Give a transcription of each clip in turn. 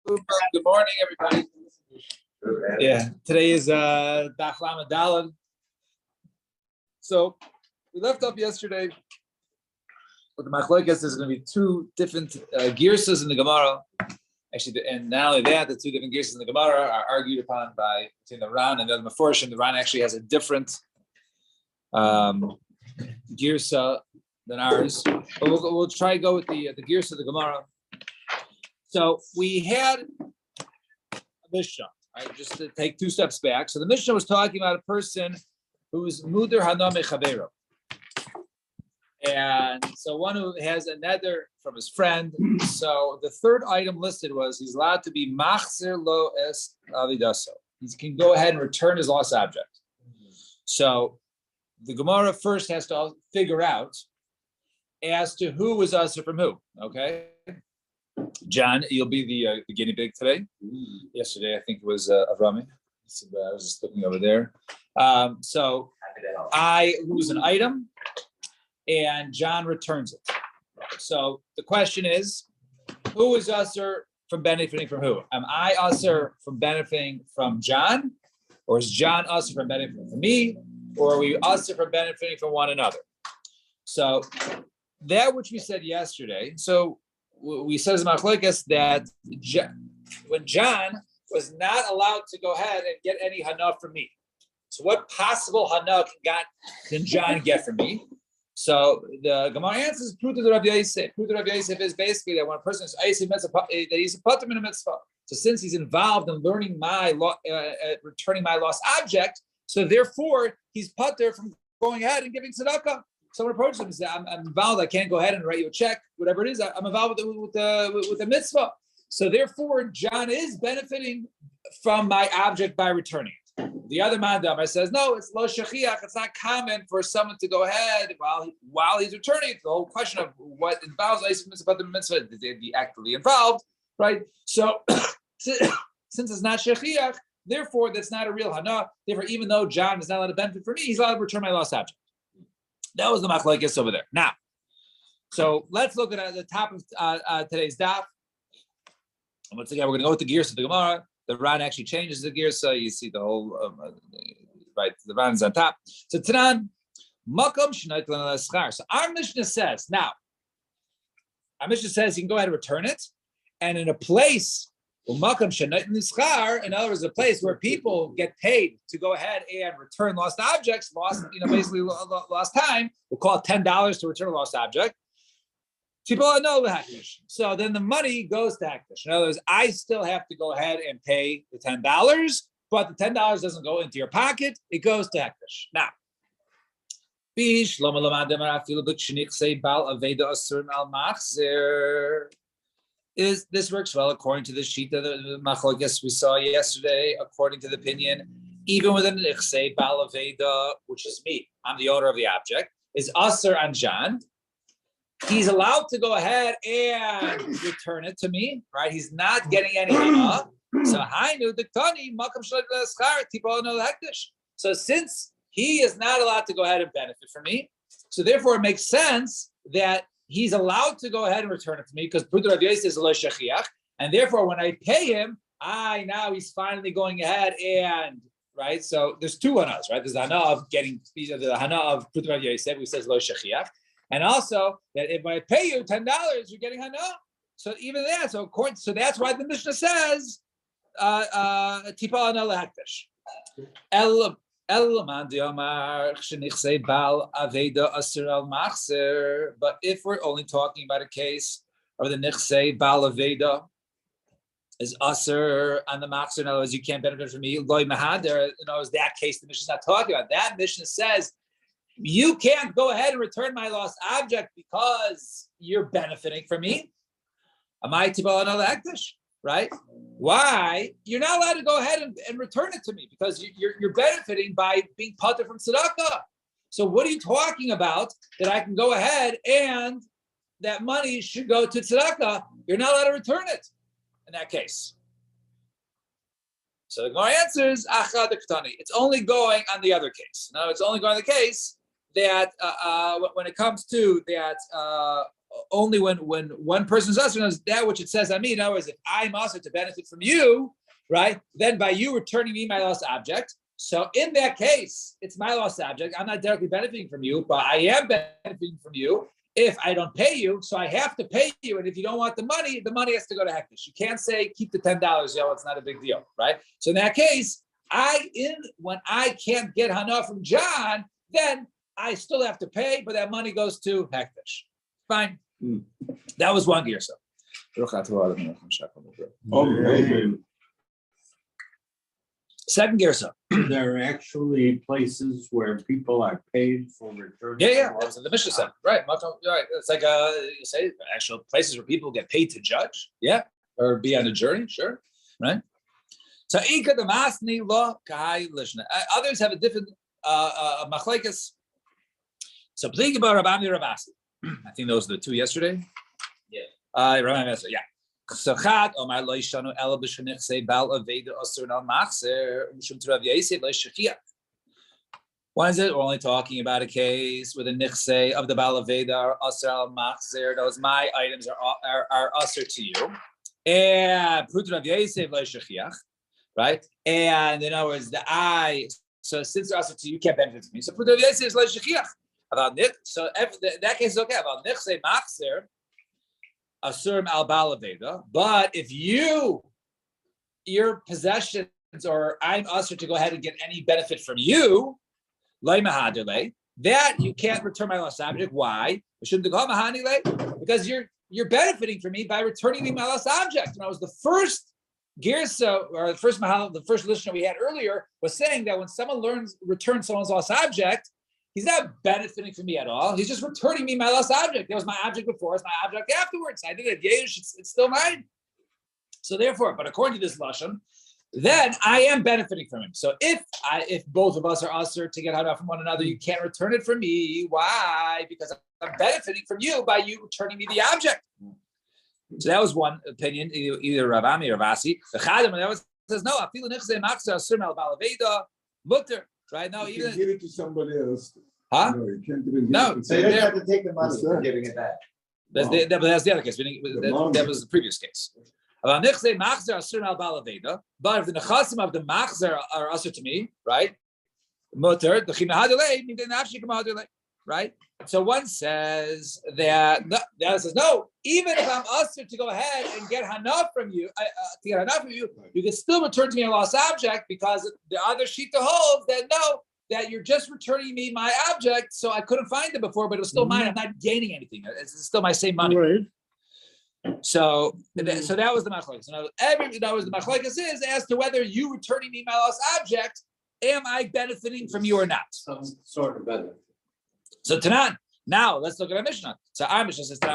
Good morning, everybody. Yeah, today is Daf Lamed Daled. So we left off yesterday with the Machlokes. There's going to be two different girsas in the Gemara. Actually, and not only that, the two different girsas in the Gemara are argued upon by between the Ran and the Meforsh. And the Ran actually has a different girsa than ours. But we'll try to go with the girsa of the Gemara. So we had a Mishnah, right? Just to take two steps back. So the Mishnah was talking about a person who's muder hana mechavero. And so one who has a neder from his friend. So the third item listed was he's allowed to be machzer lo es avidaso. He can go ahead and return his lost object. So the Gemara first has to figure out as to who was usher from who. Okay, John, you'll be the guinea pig today. Yesterday, I think it was Avrami. I was just looking over there. So I lose an item, and John returns it. So the question is, who is usher from benefiting from who? Am I usher from benefiting from John, or is John usher from benefiting from me, or are we usher from benefiting from one another? So that which we said yesterday. So we said as Machlokes that when John was not allowed to go ahead and get any hana from me. So what possible hana can John get from me? So the Gemara answers Pruta de Rabbi Yosef. Pruta de Rabbi Yosef is basically that when a person is that he's a patur min a mitzvah. So since he's involved in learning returning my lost object, so therefore he's patur from going ahead and giving tzedakah. Someone approaches him and says, I'm involved. I can't go ahead and write you a check, whatever it is. I'm involved with the mitzvah. So therefore, John is benefiting from my object by returning it. The other mandamar says, no, it's lo shechiach. It's not common for someone to go ahead while he's returning it. The whole question of what involves the mitzvah, did they be actively involved, right? So since it's not shechiach, therefore that's not a real hana. Therefore, even though John is not allowed to benefit from me, he's allowed to return my lost object. That was the machlokes over there. Now, so let's look at the top of today's daf. And once again, we're going to go with the girsa of the Gemara. The Ran actually changes the girsa. You see the whole, right, the Ran is on top. So Tanan, makom shnait lana l'schar. So our Mishnah says, now, our Mishnah says you can go ahead and return it. And in a place, in other words, a place where people get paid to go ahead and return lost objects, basically lost time. We'll call it $10 to return a lost object. People know the hektish. So then the money goes to hektish. In other words, I still have to go ahead and pay the $10, but the $10 doesn't go into your pocket. It goes to hektish. Now, this works well according to the sheet of the machlokes we saw yesterday, according to the opinion, even with an ichsei bal aveda, which is me, I'm the owner of the object, is aser and John. He's allowed to go ahead and return it to me, right? He's not getting any hana. So hainu diktani makam shleik l'schar tipo no hektish. So since he is not allowed to go ahead and benefit from me, so therefore it makes sense that he's allowed to go ahead and return it to me because Pruta Rav Yosef is lo shechiach, and therefore when I pay him, now he's finally going ahead and right. So there's two hanas, right? There's the hana of getting the hana of Pruta Rav Yosef, who says lo shechiach, and also that if I pay you $10, you're getting hana. So even that, so that's why the Mishnah says tipa hana lehektish. But if we're only talking about a case of the nichsei bal aveda is aser on the machzer, in other words, you can't benefit from me, loy mahader, is that case the Mishnah is not talking about. That Mishnah says you can't go ahead and return my lost object because you're benefiting from me. Amai tibal another hektish. Right? Why? You're not allowed to go ahead and return it to me because you're benefiting by being patur from tzedakah. So what are you talking about that I can go ahead and that money should go to tzedakah? You're not allowed to return it in that case. So the Gemara answers, achad diktani. It's only going on the other case. No, it's only going on the case that when it comes to that only when one person's usher knows that which it says on me. In other words, if I'm usher to benefit from you, right, then by you returning me my lost object. So in that case, it's my lost object. I'm not directly benefiting from you, but I am benefiting from you if I don't pay you. So I have to pay you. And if you don't want the money has to go to Hektish. You can't say keep the $10. It's not a big deal, right? So in that case, when I can't get Hana from John, then I still have to pay, but that money goes to Hektish. Fine. That was one gear. So. Second gear. So. There are actually places where people are paid for returning. Yeah. That's what the Mishnah said. Right. Right. It's like you say actual places where people get paid to judge. Yeah. Or be on a jury. Sure. Right. So the masni law kai lishna. Others have a different machlekes. So please about Rabbi Ravasi. I think those are the two yesterday. Yeah. Rabbi Ravasi. Yeah. So Chad Omar Lo Yishanu Ela B'Shenich Say Bal Aveda Asur Al Machzer Mishum Turav Yaseh Lo Shechiach. Why is it? We're only talking about a case where the nichse of the Bal Aveda are Asur Al Machzer. Those my items are Asur to you. And Prutrav Yaseh Lo Shechiach. Right? And in other words, so since they're Asur to you, you can't benefit from me. So Prutrav Yaseh is Lo Shechiach. So that case is okay. About nichse Machzer. Asurim al balaveda, but if your possessions or I'm usher to go ahead and get any benefit from you, that you can't return my lost object. Why? Because you're benefiting from me by returning me my lost object. And I was the first girsa or the first listener we had earlier was saying that when someone returns someone's lost object, he's not benefiting from me at all. He's just returning me my lost object. That was my object before. It's my object afterwards. I did it. It's still mine. So therefore, but according to this lashon, then I am benefiting from him. So if both of us are usher to get out from one another, you can't return it from me. Why? Because I'm benefiting from you by you returning me the object. So that was one opinion, either Ravami or Vasi. The Chadim says no. I feel mutter. Right now, you can give it to somebody else. Huh? No, you can't even No, so you don't have to take the money for giving it back. That's the other case. That was the previous case. But if the nechasim of the machzer are usher to me, right? Mutter, the chimahadulei, right? So one says that the other says no. Even if I'm usher to go ahead and get hana from you, you can still return to me a lost object because the other shita holds that no, that you're just returning me my object. So I couldn't find it before, but it was still mine. I'm not gaining anything. It's still my same money. Right. So that was the machlokes. That was the machlokes is as to whether you returning me my lost object, am I benefiting from you or not? Some sort of benefit. So Tanan, now let's look at our Mishnah. So our Mishnah says, so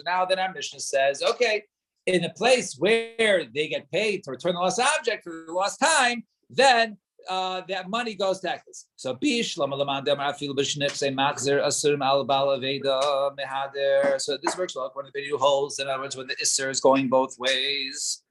now then our Mishnah says, okay, in a place where they get paid to return the lost object for the lost time, then that money goes to Hektish. So so this works well when the video holds. In other words, when the Isser is going both ways.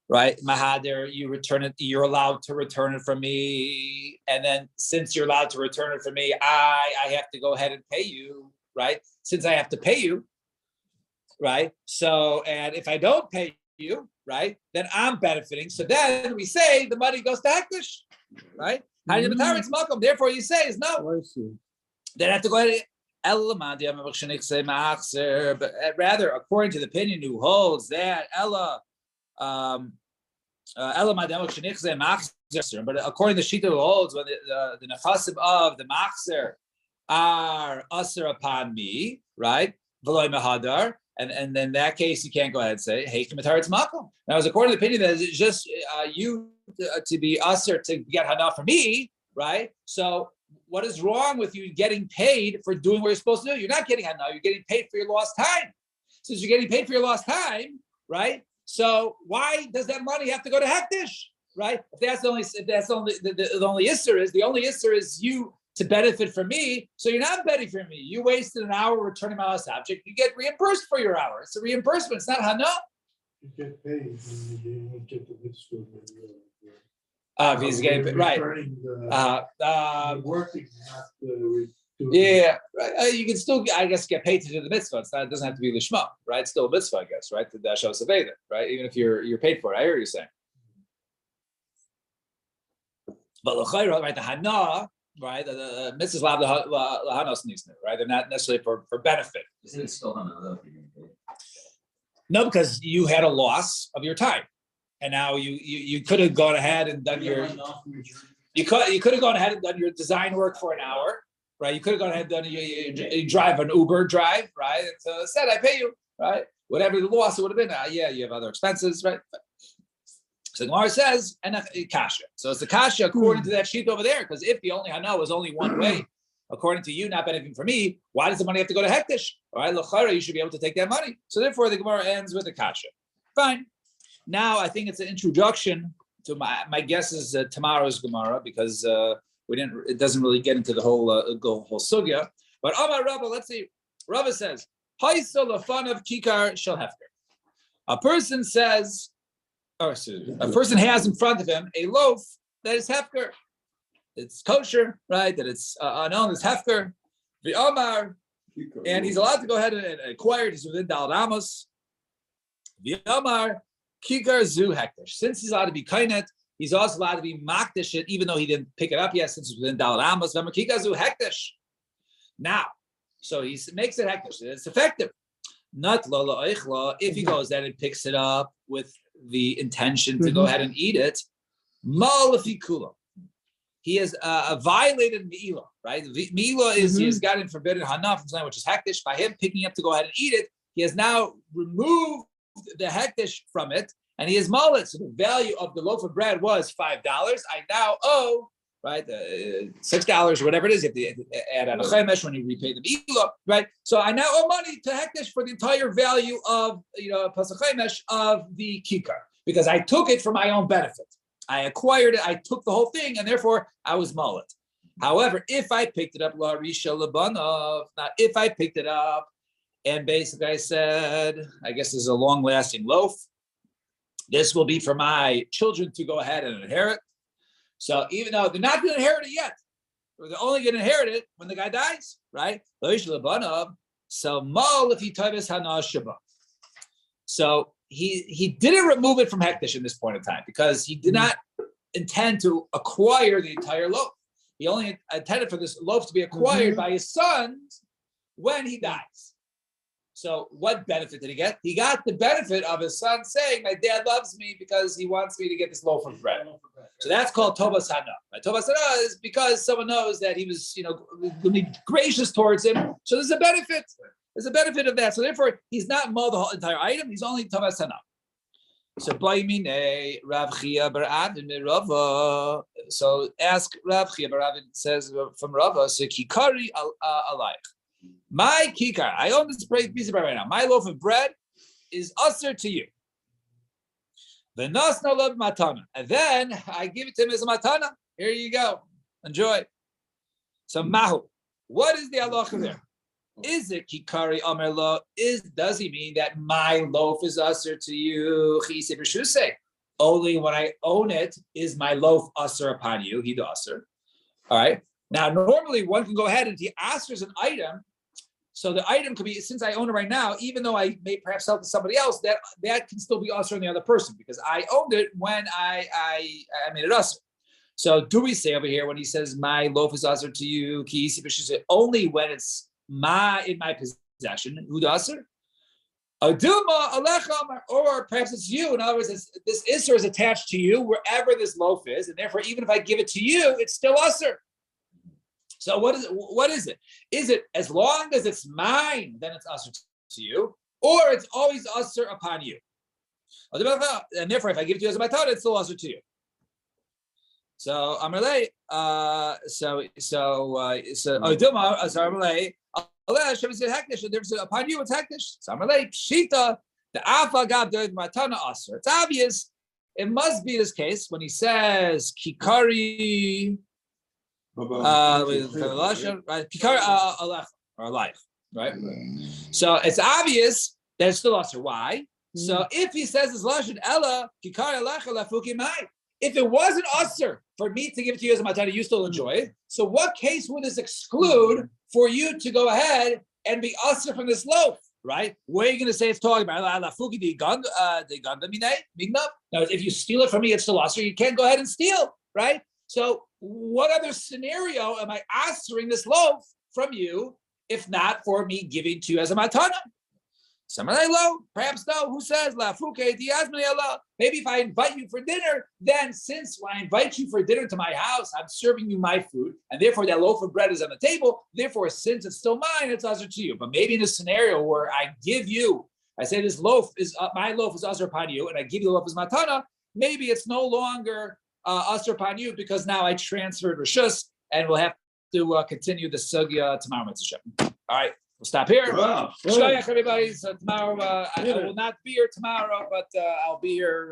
Right, Mahadir, you return it. You're allowed to return it from me, and then since you're allowed to return it from me, I have to go ahead and pay you. Right, since I have to pay you, right. So, and if I don't pay you, right, then I'm benefiting. So then we say the money goes to Hektish, right? Therefore, you say is no. Then I have to go ahead. But rather, according to the opinion who holds that Ella. But according to Shita who holds when the nechasim of the machzer are usher upon me, right? And then in that case you can't go ahead and say hey it's makom. Now, as according to the opinion that it's just you to be usher to get hana for me, right? So what is wrong with you getting paid for doing what you're supposed to do? You're not getting hana, you're getting paid for your lost time. Since you're getting paid for your lost time, right? So why does that money have to go to Hektish, right? If that's the only issur is you to benefit from me. So you're not benefiting from me. You wasted an hour returning my lost object. You get reimbursed for your hour. It's a reimbursement. It's not hana. You get paid when you don't get the issur. He's getting paid, right? Working have to Yeah, right. You can still, I guess, get paid to do the mitzvah. It doesn't have to be lishma, right? It's still a mitzvah, I guess, right? The dashos aveda, right? Even if you're paid for it. I hear you saying. But l'chayra, right? The hana, right? The mitzvahs lav lahanos nisnu, right? They're not necessarily for benefit. Isn't it still hana though? If you're getting paid? No, because you had a loss of your time, and now you could have gone ahead and done your. You could have gone ahead and done your design work for an hour, right? You could have gone ahead and done you drive an Uber drive, right? And so instead, I pay you, right? Whatever the loss it would have been. Yeah, you have other expenses, right? So Gemara says, and kasha. So it's the kasha according to that sheet over there, because if the only hana was only one way, according to you, not benefiting for me, why does the money have to go to hektish? All right, l'chara, you should be able to take that money. So therefore, the Gemara ends with the kasha. Fine. Now I think it's an introduction to my guess is tomorrow's Gemara, because it doesn't really get into the whole sugya. But Amar Rava, let's see. Rava says, "Haisa lafan of kikar shel hefker." A person says, a person has in front of him a loaf that is hefker. It's kosher, right? That it's known as hefker. The Amar, and he's allowed to go ahead and acquire it. He's within Dal Amos. The Amar. Kikar zu hektish. Since he's allowed to be kainet, he's also allowed to be makdish it, even though he didn't pick it up yet, since it's within Dalet Amos. Kikar zu hektish. Now, so he makes it hektish. It's effective. Not lola eichla. If he goes then and picks it up with the intention to go ahead and eat it, malafikula. He has violated mi'ila, right? Mi'ila is he has gotten forbidden hana from something which is hektish. By him picking up to go ahead and eat it, he has now removed the hektish from it, and he is mullet. So the value of the loaf of bread was $5. I now owe, right, $6 or whatever it is. You have to add on a chemesh when you repay the mi'ila, right? So I now owe money to hektish for the entire value of pasach chemesh of the kikar, because I took it for my own benefit. I acquired it. I took the whole thing, and therefore I was mullet. However, if I picked it up, la risha labanov. Now, if I picked it up. And basically I said, I guess this is a long-lasting loaf. This will be for my children to go ahead and inherit. So even though they're not going to inherit it yet, they're only going to inherit it when the guy dies, right? So he didn't remove it from hektish in this point in time, because he did not intend to acquire the entire loaf. He only intended for this loaf to be acquired by his sons when he dies. So what benefit did he get? He got the benefit of his son saying, my dad loves me because he wants me to get this loaf of bread. So that's called Tovas Hana. Tovas Hana is because someone knows that he was, going to be gracious towards him. So there's a benefit. There's a benefit of that. So therefore, he's not mold the whole entire item. He's only Tovas Hana. So Baimine Rav Chia bar Avin Rava. So ask Rav Chia bar Avin, says from Rava, so Kikari alayich. My kikar, I own this piece of bread right now. My loaf of bread is usher to you. The nas no love matana, and then I give it to him as a matana. Here you go, enjoy. So mahu, what is the halacha there? Is it kikari amerlo? Does he mean that my loaf is usher to you? Only when I own it is my loaf usher upon you. He do usher. All right. Now normally one can go ahead and he ushers an item. So the item could be, since I own it right now, even though I may perhaps sell it to somebody else, that can still be usher on the other person, because I owned it when I made it usher. So do we say over here when he says my loaf is usher to you, only when it's in my possession, who usher? Or perhaps it's you. In other words, this isser is attached to you wherever this loaf is, and therefore even if I give it to you, it's still usher. So what is it? Is it as long as it's mine, then it's usher to you, or it's always usher upon you? And therefore, if I give it to you as a matana, it's still usher to you. So Amarle, upon you, it's hektish. So Amarle, pshita, the alpha gab the matana usher. It's obvious. It must be this case when he says kikari. Right? So it's obvious that it's still usher. Why? So if he says it's lashon ella kikar alecha lafuki mai, if it wasn't usher for me to give it to you as a matana, you still enjoy it. So what case would this exclude for you to go ahead and be usher from this loaf, right? Where are you going to say it's talking about? Now, if you steal it from me, it's still usher. You can't go ahead and steal, right? So what other scenario am I ushering this loaf from you, if not for me giving to you as a matana? Perhaps no. Who says la fuke diazmani Allah? Maybe if I invite you for dinner, then since when I invite you for dinner to my house, I'm serving you my food, and therefore that loaf of bread is on the table. Therefore, since it's still mine, it's usher to you. But maybe in a scenario where I give you, I say this loaf is my loaf is usher upon you, and I give you the loaf as matana. Maybe it's no longer usher upon you because now I transferred rishus, and we'll have to continue the sugya tomorrow. All right. We'll stop here. Wow. Shkoyach, everybody. So tomorrow, I will not be here tomorrow, but I'll be here.